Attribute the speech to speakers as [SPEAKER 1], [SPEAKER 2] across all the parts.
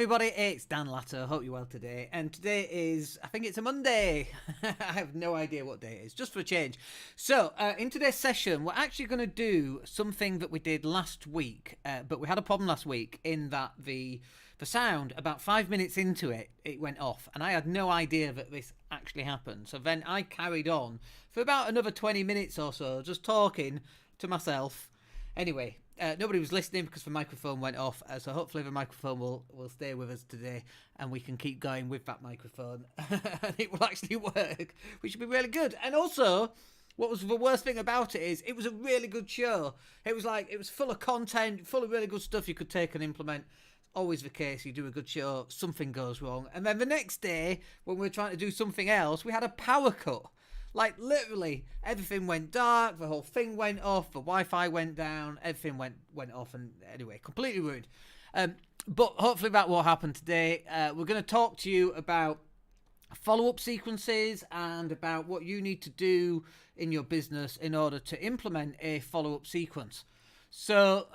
[SPEAKER 1] everybody, it's Dan Latto. Hope you're well today. And today is, I think it's a Monday. I have no idea what day it is, just for a change. So, in today's session, we're actually going to do something that we did last week. But we had a problem last week in that the sound, about 5 minutes into it, it went off. And I had no idea that this actually happened. So then I carried on for about another 20 minutes or so, just talking to myself. Anyway, nobody was listening because the microphone went off, so hopefully the microphone will stay with us today and we can keep going with that microphone and it will actually work, which would be really good. And also, what was the worst thing about it is it was a really good show. It was full of content, full of really good stuff you could take and implement. It's always the case, you do a good show, something goes wrong, and then the next day when we were trying to do something else, we had a power cut. Like, literally, everything went dark, the whole thing went off, the Wi-Fi went down, everything went off, and anyway, completely ruined. But hopefully that won't happen today. We're going to talk to you about follow-up sequences and about what you need to do in your business in order to implement a follow-up sequence. So,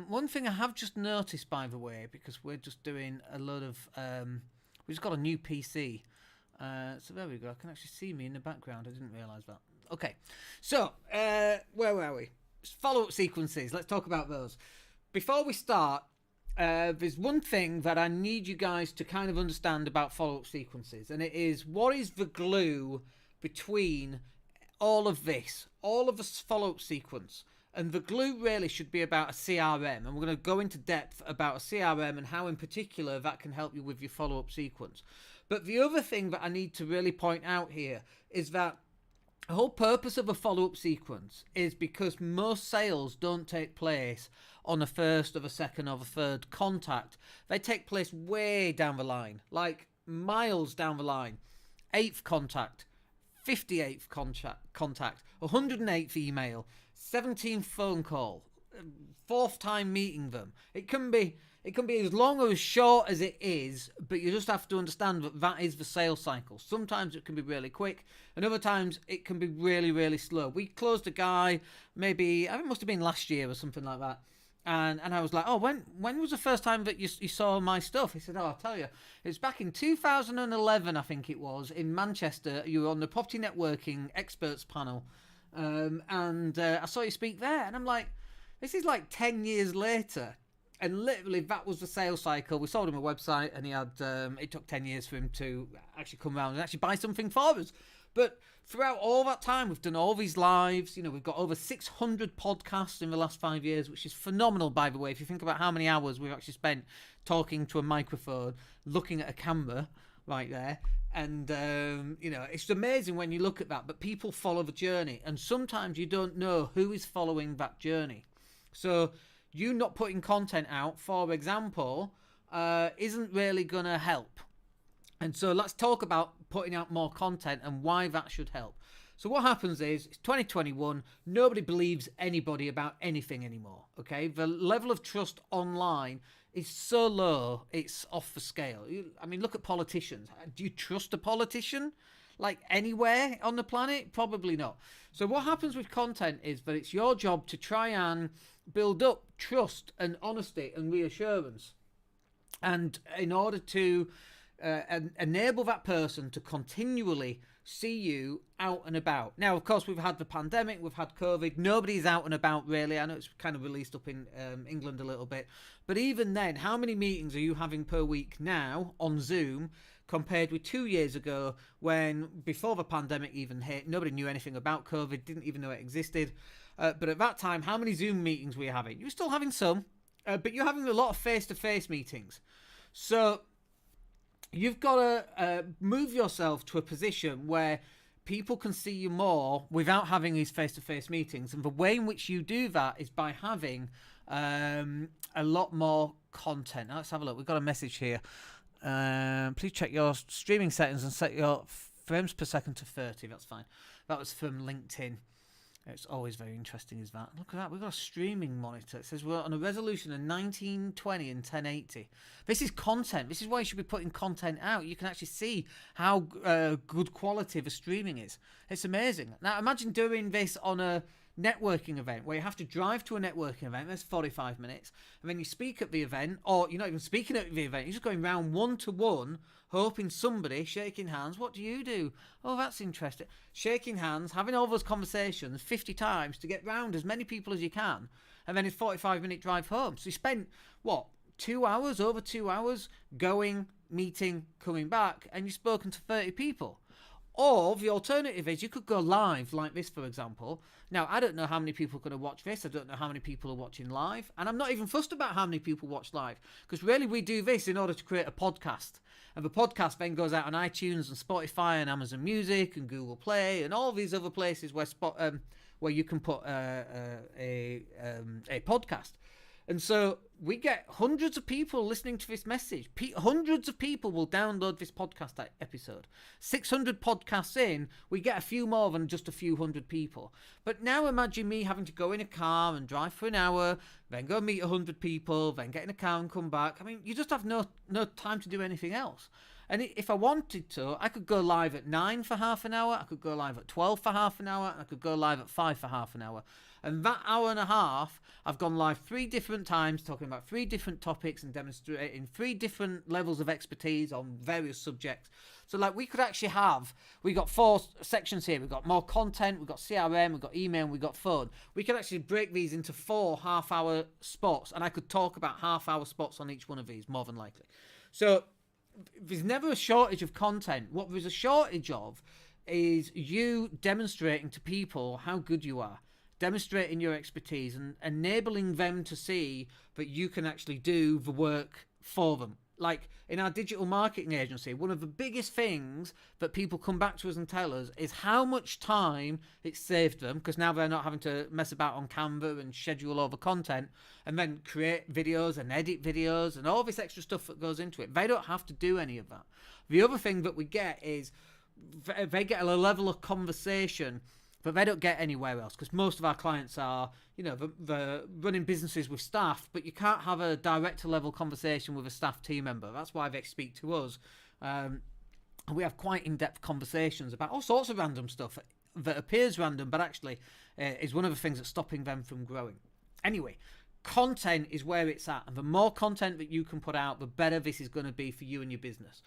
[SPEAKER 1] one thing I have just noticed, by the way, because we're just doing a lot of... we just got a new PC. So there we go. I can actually see me in the background. I didn't realise that. Okay. So, where were we? Follow-up sequences. Let's talk about those. Before we start, there's one thing that I need you guys to kind of understand about follow-up sequences. And it is, what is the glue between all of this? All of this follow-up sequence. And the glue really should be about a CRM. And we're going to go into depth about a CRM and how in particular that can help you with your follow-up sequence. But the other thing that I need to really point out here is that the whole purpose of a follow-up sequence is because most sales don't take place on the first or the second or the third contact. They take place way down the line, like miles down the line. 8th contact, 58th contact, 108th email, 17th phone call, 4th time meeting them. It can be as long or as short as it is, but you just have to understand that that is the sales cycle. Sometimes it can be really quick, and other times it can be really, really slow. We closed a guy, maybe, I think it must have been last year or something like that. And I was like, oh, when was the first time that you saw my stuff? He said, oh, I'll tell you. It was back in 2011, I think it was, in Manchester. You were on the Property Networking Experts panel. And I saw you speak there. And I'm like, this is like 10 years later. And literally, that was the sales cycle. We sold him a website, and he had. It took 10 years for him to actually come around and actually buy something for us. But throughout all that time, we've done all these lives. You know, we've got over 600 podcasts in the last 5 years, which is phenomenal, by the way. If you think about how many hours we've actually spent talking to a microphone, looking at a camera right there. And, you know, it's amazing when you look at that. But people follow the journey. And sometimes you don't know who is following that journey. So you not putting content out, for example, isn't really going to help. And so let's talk about putting out more content and why that should help. So what happens is, it's 2021, nobody believes anybody about anything anymore, okay? The level of trust online is so low, it's off the scale. I mean, look at politicians. Do you trust a politician? Like anywhere on the planet? Probably not. So what happens with content is that it's your job to try and build up trust and honesty and reassurance. And in order to enable that person to continually see you out and about. Now, of course, we've had the pandemic, we've had COVID. Nobody's out and about, really. I know it's kind of released up in England a little bit. But even then, how many meetings are you having per week now on Zoom compared with 2 years ago when, before the pandemic even hit, nobody knew anything about COVID, didn't even know it existed. But at that time, how many Zoom meetings were you having? You were still having some, but you're having a lot of face-to-face meetings. So you've got to move yourself to a position where people can see you more without having these face-to-face meetings. And the way in which you do that is by having a lot more content. Now, let's have a look. We've got a message here. Please check your streaming settings and set your frames per second to 30. That's fine. That was from LinkedIn. It's always very interesting, is that. Look at that. We've got a streaming monitor. It says we're on a resolution of 1920 and 1080. This is content. This is why you should be putting content out. You can actually see how good quality the streaming is. It's amazing. Now, imagine doing this on a networking event where you have to drive to a networking event, that's 45 minutes, and then you speak at the event, or you're not even speaking at the event, you're just going round one-to-one, hoping somebody, shaking hands, what do you do? Oh, that's interesting. Shaking hands, having all those conversations 50 times to get round as many people as you can, and then it's 45-minute drive home. So you spent, what, 2 hours, over 2 hours, going, meeting, coming back, and you've spoken to 30 people. Or the alternative is you could go live like this, for example. Now, I don't know how many people are going to watch this. I don't know how many people are watching live. And I'm not even fussed about how many people watch live, because really we do this in order to create a podcast. And the podcast then goes out on iTunes and Spotify and Amazon Music and Google Play and all these other places where you can put a podcast. And so we get hundreds of people listening to this message. Hundreds of people will download this podcast episode. 600 podcasts in, we get a few more than just a few hundred people. But now imagine me having to go in a car and drive for an hour, then go meet 100 people, then get in a car and come back. I mean, you just have no time to do anything else. And if I wanted to, I could go live at 9 for half an hour, I could go live at 12 for half an hour, and I could go live at 5 for half an hour. And that hour and a half, I've gone live 3 different times, talking about 3 different topics and demonstrating 3 different levels of expertise on various subjects. So like we got 4 sections here. We've got more content, we've got CRM, we've got email, and we've got phone. We could actually break these into 4 half-hour spots, and I could talk about half-hour spots on each one of these, more than likely. So there's never a shortage of content. What there's a shortage of is you demonstrating to people how good you are, demonstrating your expertise and enabling them to see that you can actually do the work for them. Like in our digital marketing agency, one of the biggest things that people come back to us and tell us is how much time it saved them, because now they're not having to mess about on Canva and schedule all the content and then create videos and edit videos and all this extra stuff that goes into it. They don't have to do any of that. The other thing that we get is they get a level of conversation but they don't get anywhere else, because most of our clients are, the running businesses with staff, but you can't have a director level conversation with a staff team member. That's why they speak to us. And we have quite in-depth conversations about all sorts of random stuff that appears random, but actually is one of the things that's stopping them from growing. Anyway, content is where it's at. And the more content that you can put out, the better this is going to be for you and your business.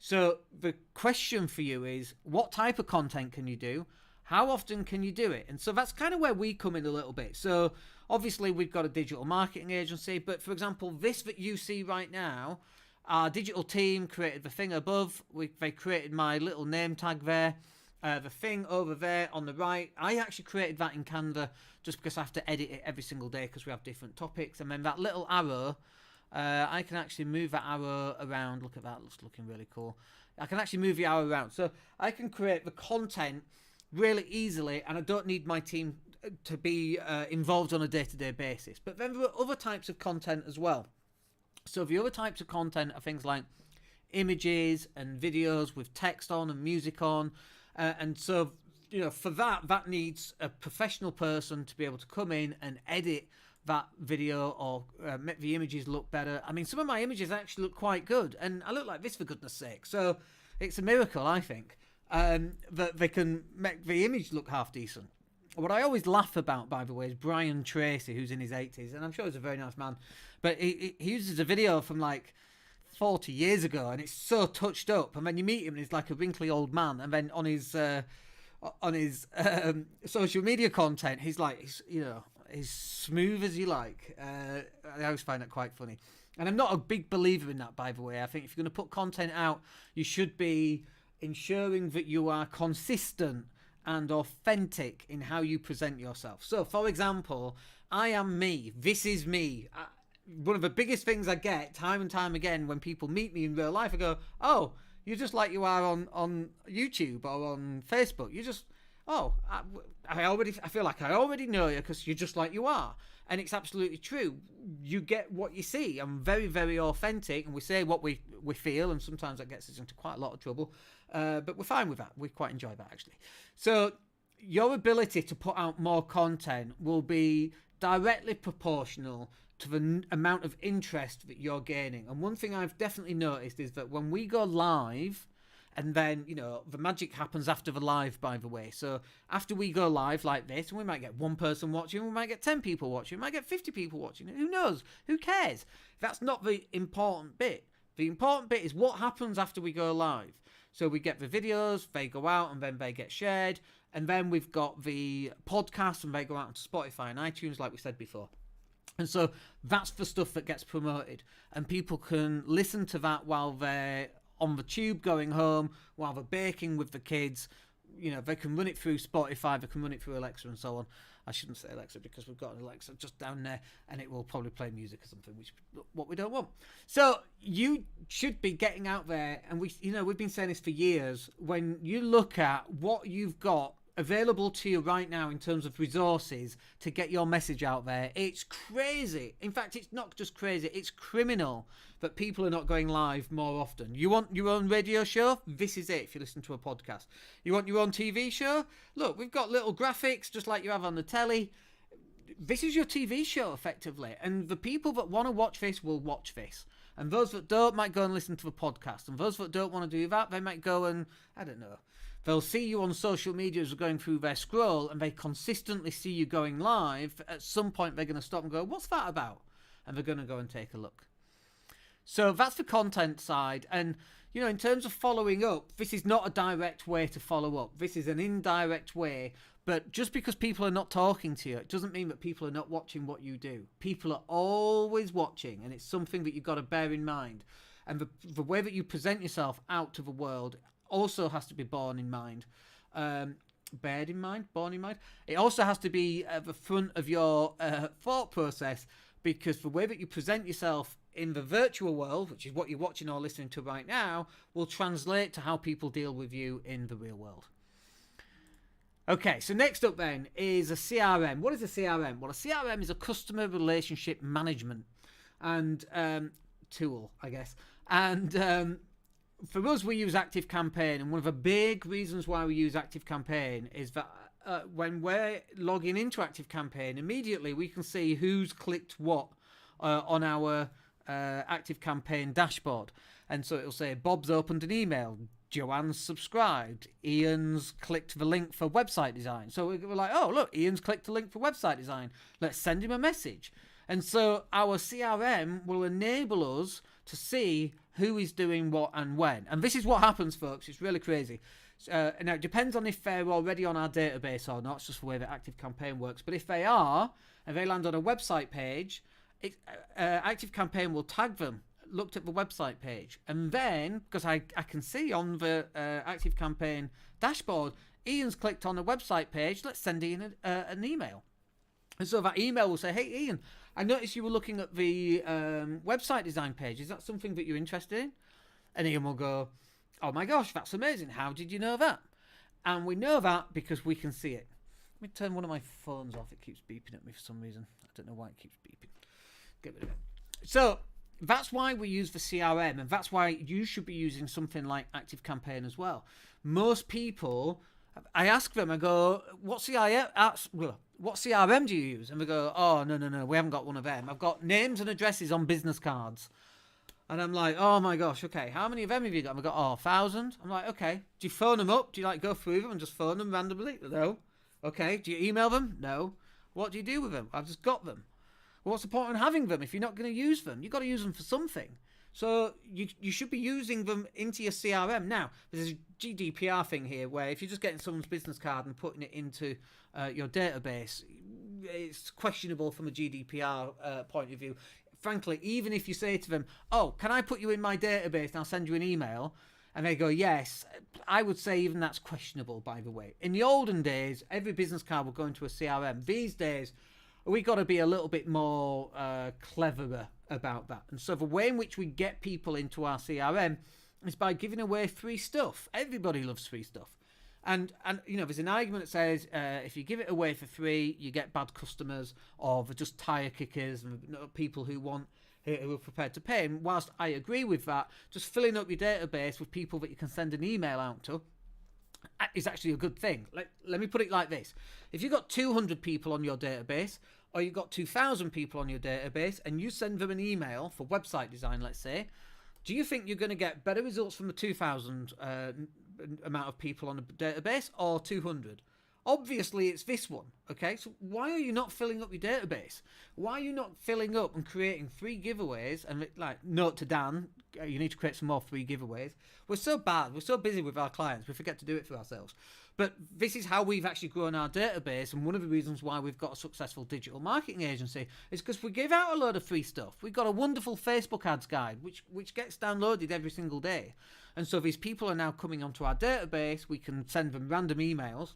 [SPEAKER 1] So the question for you is, what type of content can you do? How often can you do it? And so that's kind of where we come in a little bit. So obviously we've got a digital marketing agency, but for example, this that you see right now, our digital team created the thing above. They created my little name tag there. The thing over there on the right, I actually created that in Canva just because I have to edit it every single day because we have different topics. And then that little arrow, I can actually move that arrow around. Look at that, it's looking really cool. I can actually move the arrow around. So I can create the content really easily, and I don't need my team to be involved on a day-to-day basis. But then there are other types of content as well. So the other types of content are things like images and videos with text on and music on. And so, for that needs a professional person to be able to come in and edit that video or make the images look better. I mean, some of my images actually look quite good, and I look like this for goodness sake. So it's a miracle, I think, that they can make the image look half decent. What I always laugh about, by the way, is Brian Tracy, who's in his 80s, and I'm sure he's a very nice man, but he uses a video from like 40 years ago, and it's so touched up, and then you meet him and he's like a wrinkly old man, and then on his social media content he's like, he's smooth as you like. I always find that quite funny, and I'm not a big believer in that, by the way. I think if you're going to put content out, you should be ensuring that you are consistent and authentic in how you present yourself. So for example, I am me. This is me. One of the biggest things I get time and time again when people meet me in real life, I go, oh, you're just like you are on YouTube or on Facebook. You just, I feel like I already know you because you're just like you are. And it's absolutely true. You get what you see. I'm very, very authentic, and we say what we feel, and sometimes that gets us into quite a lot of trouble. But we're fine with that. We quite enjoy that, actually. So your ability to put out more content will be directly proportional to the amount of interest that you're gaining. And one thing I've definitely noticed is that when we go live, And then, the magic happens after the live, by the way. So after we go live like this, and we might get one person watching, we might get 10 people watching, we might get 50 people watching. Who knows? Who cares? That's not the important bit. The important bit is what happens after we go live. So we get the videos, they go out, and then they get shared. And then we've got the podcast, and they go out onto Spotify and iTunes, like we said before. And so that's the stuff that gets promoted. And people can listen to that while they're on the tube going home, while they're baking with the kids. They can run it through Spotify, they can run it through Alexa and so on. I shouldn't say Alexa because we've got an Alexa just down there and it will probably play music or something, which is what we don't want. So you should be getting out there, and we've been saying this for years. When you look at what you've got available to you right now in terms of resources to get your message out there, it's crazy. In fact, it's not just crazy, it's criminal that people are not going live more often. You want your own radio show? This is it if you listen to a podcast. You want your own TV show? Look, we've got little graphics just like you have on the telly. This is your TV show, effectively. And the people that want to watch this will watch this. And those that don't might go and listen to the podcast. And those that don't want to do that, they might go and, I don't know, they'll see you on social media as they're going through their scroll, and they consistently see you going live. At some point, they're going to stop and go, what's that about? And they're going to go and take a look. So that's the content side. And, in terms of following up, this is not a direct way to follow up. This is an indirect way. But just because people are not talking to you, it doesn't mean that people are not watching what you do. People are always watching, and it's something that you've got to bear in mind. And the way that you present yourself out to the world also has to be borne in mind. Borne in mind. It also has to be at the front of your thought process, because the way that you present yourself in the virtual world, which is what you're watching or listening to right now, will translate to how people deal with you in the real world. Okay, so next up then is a CRM. What is a CRM? Well, a CRM is a customer relationship management and tool, I guess. And for us, we use ActiveCampaign, and one of the big reasons why we use ActiveCampaign is that when we're logging into ActiveCampaign, immediately we can see who's clicked what on our ActiveCampaign dashboard. And so it'll say Bob's opened an email, Joanne's subscribed, Ian's clicked the link for website design. So we're like, oh, look, Ian's clicked the link for website design. Let's send him a message. And so our CRM will enable us to see who is doing what and when. And this is what happens, folks. It's really crazy. Now, it depends on if they're already on our database or not. It's just the way that ActiveCampaign works. But if they are, and they land on a website page, ActiveCampaign will tag them, looked at the website page. And then, because I can see on the ActiveCampaign dashboard, Ian's clicked on the website page, let's send Ian an email. And so that email will say, hey, Ian, I noticed you were looking at the website design page. Is that something that you're interested in? And Ian will go, oh my gosh, that's amazing. How did you know that? And we know that because we can see it. Let me turn one of my phones off. It keeps beeping at me for some reason. I don't know why it keeps beeping. Get rid of it. So that's why we use the CRM, and that's why you should be using something like ActiveCampaign as well. Most people, I ask them, I go, what CRM do you use? And they go, oh, no, we haven't got one of them. I've got names and addresses on business cards. And I'm like, oh my gosh, okay, how many of them have you got? And I've got, 1,000. I'm like, okay, do you phone them up? Do you go through them and just phone them randomly? No. Okay, do you email them? No. What do you do with them? I've just got them. Well, what's the point in having them if you're not going to use them? You've got to use them for something. So you should be using them into your CRM. Now, there's a GDPR thing here where if you're just getting someone's business card and putting it into your database, it's questionable from a GDPR point of view. Frankly, even if you say to them, oh, can I put you in my database and I'll send you an email? And they go, yes, I would say even that's questionable, by the way. In the olden days, every business card would go into a CRM. These days, we got to be a little bit more cleverer about that. And so the way in which we get people into our CRM is by giving away free stuff. Everybody loves free stuff. And there's an argument that says if you give it away for free, you get bad customers, or they're just tire kickers and people who are prepared to pay. And whilst I agree with that, just filling up your database with people that you can send an email out to is actually a good thing. Let me put it like this. If you've got 200 people on your database, or you've got 2,000 people on your database, and you send them an email for website design, let's say, Do you think you're going to get better results from the 2,000 amount of people on a database or 200? Obviously, it's this one, okay? So why are you not filling up your database? Why are you not filling up and creating free giveaways? And like, note to Dan, you need to create some more free giveaways. We're so bad. We're so busy with our clients. We forget to do it for ourselves. But this is how we've actually grown our database. And one of the reasons why we've got a successful digital marketing agency is because we give out a load of free stuff. We've got a wonderful Facebook ads guide, which gets downloaded every single day. And so these people are now coming onto our database. We can send them random emails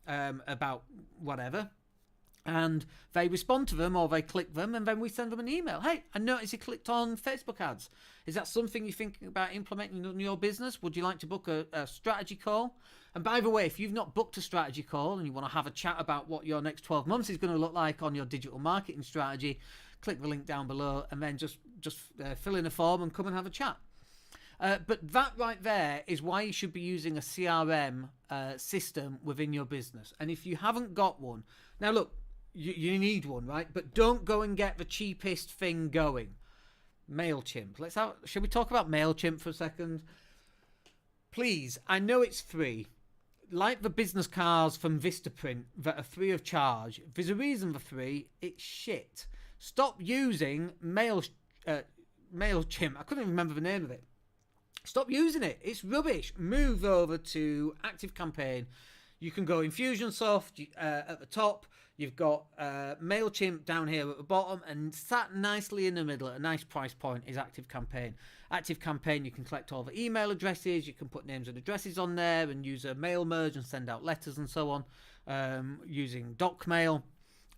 [SPEAKER 1] about whatever, and they respond to them or they click them, and then we send them an email. Hey, I noticed you clicked on Facebook ads. Is that something you're thinking about implementing in your business? Would you like to book a strategy call? And by the way, if you've not booked a strategy call and you want to have a chat about what your next 12 months is going to look like on your digital marketing strategy, click the link down below and then just fill in a form and come and have a chat. But that right there is why you should be using a CRM system within your business. And if you haven't got one, now look, you need one, right? But don't go and get the cheapest thing going. MailChimp. Should we talk about MailChimp for a second? Please, I know it's free. Like the business cards from Vistaprint that are free of charge, there's a reason for free. It's shit. Stop using MailChimp. I couldn't even remember the name of it. Stop using it. It's rubbish. Move over to ActiveCampaign. You can go Infusionsoft at the top. You've got MailChimp down here at the bottom, and sat nicely in the middle at a nice price point is ActiveCampaign. ActiveCampaign, you can collect all the email addresses. You can put names and addresses on there and use a mail merge and send out letters and so on using DocMail.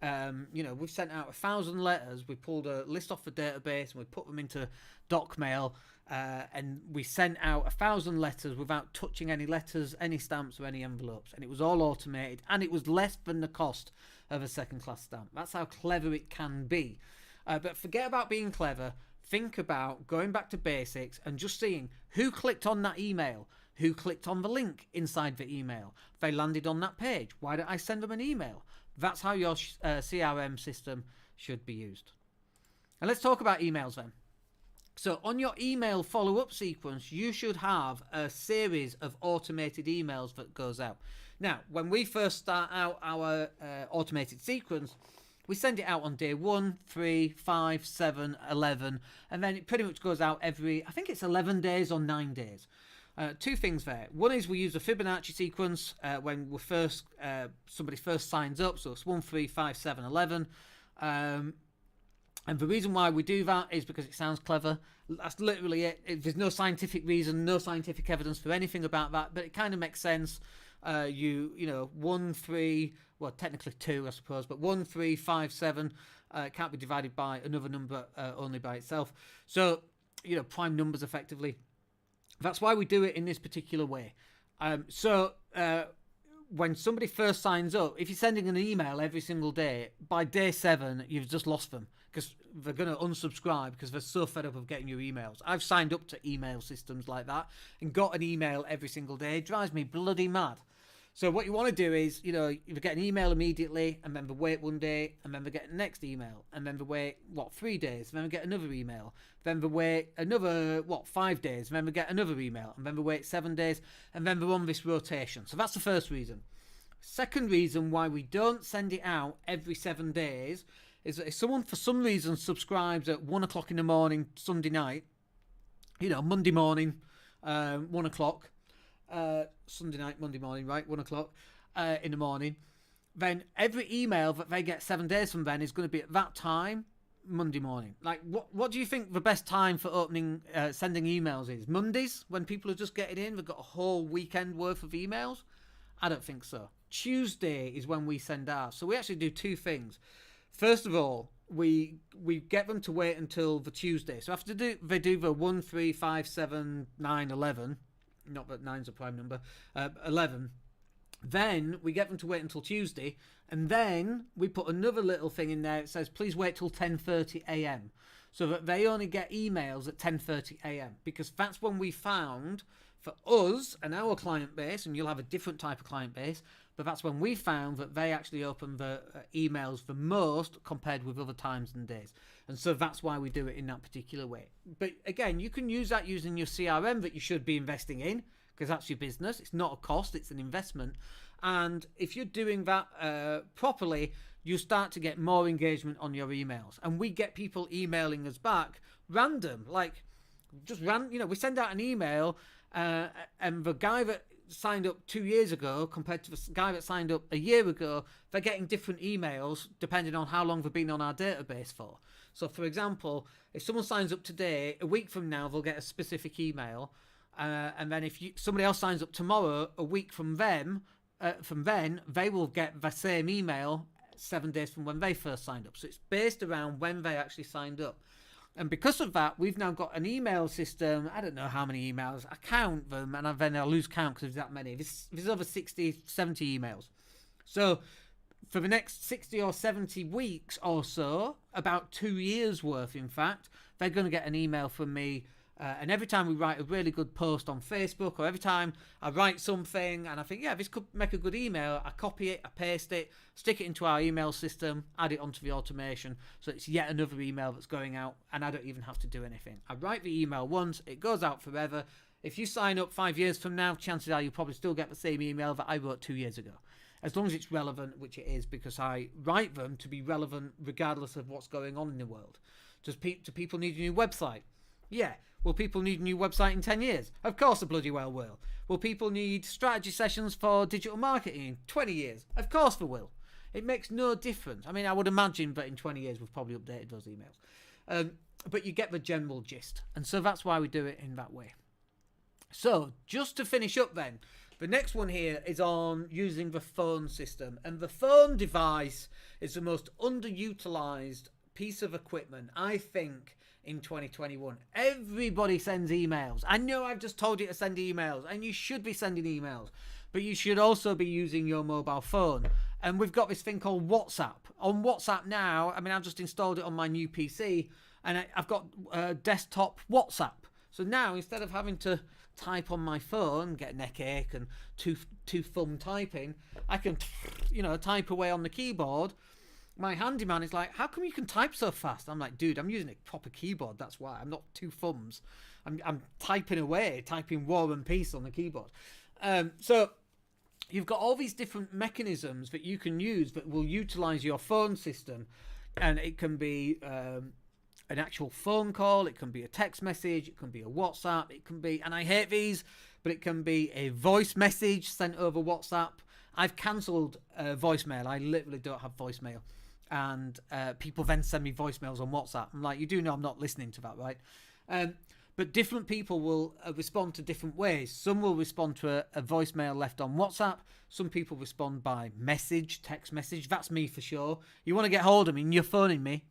[SPEAKER 1] We've sent out 1,000 letters. We pulled a list off the database and we put them into DocMail. And we sent out 1,000 letters without touching any letters, any stamps or any envelopes. And it was all automated, and it was less than the cost of a second-class stamp. That's how clever it can be. But forget about being clever. Think about going back to basics and just seeing who clicked on that email, who clicked on the link inside the email. They landed on that page. Why did I send them an email? That's how your CRM system should be used. And let's talk about emails then. So on your email follow-up sequence, you should have a series of automated emails that goes out. Now, when we first start out our automated sequence, we send it out on day 1, 3, 5, 7, 11, and then it pretty much goes out every, I think it's 11 days or 9 days. Two things there. One is we use a Fibonacci sequence when somebody first signs up, so it's 1, 3, 5, 7, 11. And the reason why we do that is because it sounds clever. That's literally it. There's no scientific reason, no scientific evidence for anything about that, but it kind of makes sense. 1, 3, well, technically 2, I suppose, but 1, 3, 5, 7 can't be divided by another number only by itself. So, prime numbers effectively. That's why we do it in this particular way. When somebody first signs up, if you're sending an email every single day, by day 7, you've just lost them because they're going to unsubscribe because they're so fed up of getting your emails. I've signed up to email systems like that and got an email every single day. It drives me bloody mad. So what you want to do is, you get an email immediately, and then they wait 1 day, and then they get the next email, and then they wait, 3 days, and then they get another email, then they wait another, 5 days, and then they get another email, and then they wait 7 days, and then they're on this rotation. So that's the first reason. Second reason why we don't send it out every 7 days is that if someone for some reason subscribes at 1 o'clock in the morning, Sunday night, Monday morning, 1 o'clock, Sunday night, Monday morning, right, 1 o'clock in the morning, then every email that they get 7 days from then is going to be at that time, Monday morning. Like, what do you think the best time for sending emails is? Mondays, when people are just getting in, they've got a whole weekend worth of emails? I don't think so. Tuesday is when we send ours. So we actually do two things. First of all, we get them to wait until the Tuesday. So after they do the 1, 3, 5, 7, 9, 11, not that 9's a prime number, 11, then we get them to wait until Tuesday, and then we put another little thing in there that says, please wait till 10:30 a.m. so that they only get emails at 10:30 a.m. because that's when we found for us and our client base, and you'll have a different type of client base, but that's when we found that they actually open the emails the most compared with other times and days. And so that's why we do it in that particular way. But again, you can use that using your CRM that you should be investing in, because that's your business. It's not a cost, it's an investment. And if you're doing that properly, you start to get more engagement on your emails. And we get people emailing us back random, like just we send out an email and the guy that signed up 2 years ago compared to the guy that signed up a year ago, they're getting different emails depending on how long they've been on our database for. So for example, if someone signs up today, a week from now they'll get a specific email, and then if somebody else signs up tomorrow, a week from then they will get the same email 7 days from when they first signed up. So it's based around when they actually signed up. And because of that, we've now got an email system. I don't know how many emails. I count them, and then I lose count because there's that many. There's over 60, 70 emails. So for the next 60 or 70 weeks or so, about 2 years worth, in fact, they're going to get an email from me. And every time we write a really good post on Facebook, or every time I write something and I think, yeah, this could make a good email, I copy it, I paste it, stick it into our email system, add it onto the automation. So it's yet another email that's going out, and I don't even have to do anything. I write the email once, it goes out forever. If you sign up 5 years from now, chances are you'll probably still get the same email that I wrote 2 years ago. As long as it's relevant, which it is, because I write them to be relevant regardless of what's going on in the world. Do people need a new website? Yeah. Will people need a new website in 10 years? Of course they bloody well will. Will people need strategy sessions for digital marketing in 20 years? Of course they will. It makes no difference. I mean, I would imagine that in 20 years we've probably updated those emails. But you get the general gist. And so that's why we do it in that way. So just to finish up then, the next one here is on using the phone system. And the phone device is the most underutilized piece of equipment, I think, in 2021. Everybody sends emails. I know I've just told you to send emails, and you should be sending emails, but you should also be using your mobile phone. And we've got this thing called WhatsApp. On WhatsApp now, I mean, I've just installed it on my new PC, and I've got desktop WhatsApp. So now, instead of having to type on my phone, get neck ache and two thumb typing, I can, type away on the keyboard. My handyman is like, how come you can type so fast? I'm like, dude, I'm using a proper keyboard. That's why. I'm not two thumbs. I'm typing away, typing War and Peace on the keyboard. So you've got all these different mechanisms that you can use that will utilize your phone system. And it can be an actual phone call. It can be a text message. It can be a WhatsApp. It can be, and I hate these, but it can be a voice message sent over WhatsApp. I've cancelled voicemail. I literally don't have voicemail. And people then send me voicemails on WhatsApp. I'm like, you do know I'm not listening to that, right? But different people will respond to different ways. Some will respond to a voicemail left on WhatsApp. Some people respond by message, text message. That's me for sure. You want to get hold of me and you're phoning me.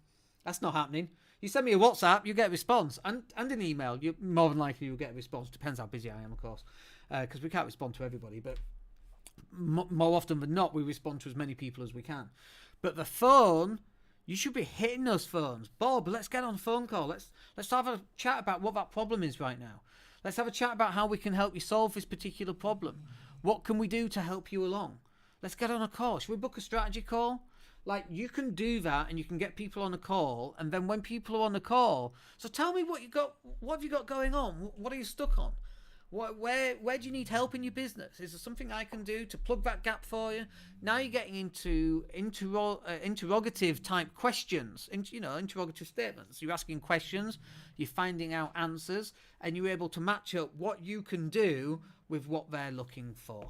[SPEAKER 1] That's not happening. You send me a WhatsApp, you get a response. And an email, you more than likely you'll get a response. Depends how busy I am, of course. Because we can't respond to everybody. But more often than not, we respond to as many people as we can. But the phone, you should be hitting those phones. Bob, let's get on a phone call. Let's have a chat about what that problem is right now. Let's have a chat about how we can help you solve this particular problem. What can we do to help you along? Let's get on a call. Should we book a strategy call? Like, you can do that, and you can get people on a call. And then when people are on the call, so tell me what have you got going on? What are you stuck on? Where do you need help in your business? Is there something I can do to plug that gap for you? Now you're getting into interrogative type questions, interrogative statements. You're asking questions, you're finding out answers, and you're able to match up what you can do with what they're looking for.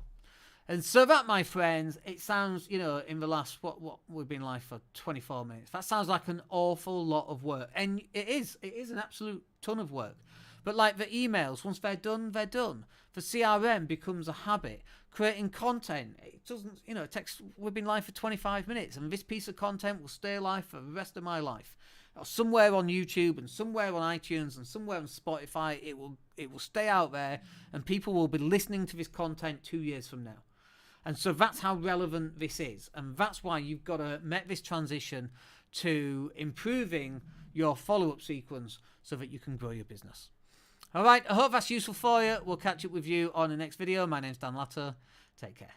[SPEAKER 1] And so that, my friends, it sounds, in the last, what we've been live for 24 minutes, that sounds like an awful lot of work. And it is an absolute ton of work. But like the emails, once they're done, they're done. The CRM becomes a habit. Creating content, it doesn't, we've been live for 25 minutes, and this piece of content will stay live for the rest of my life. Or somewhere on YouTube and somewhere on iTunes and somewhere on Spotify, it will stay out there, and people will be listening to this content 2 years from now. And so that's how relevant this is. And that's why you've got to make this transition to improving your follow-up sequence so that you can grow your business. All right, I hope that's useful for you. We'll catch up with you on the next video. My name's Dan Latto. Take care.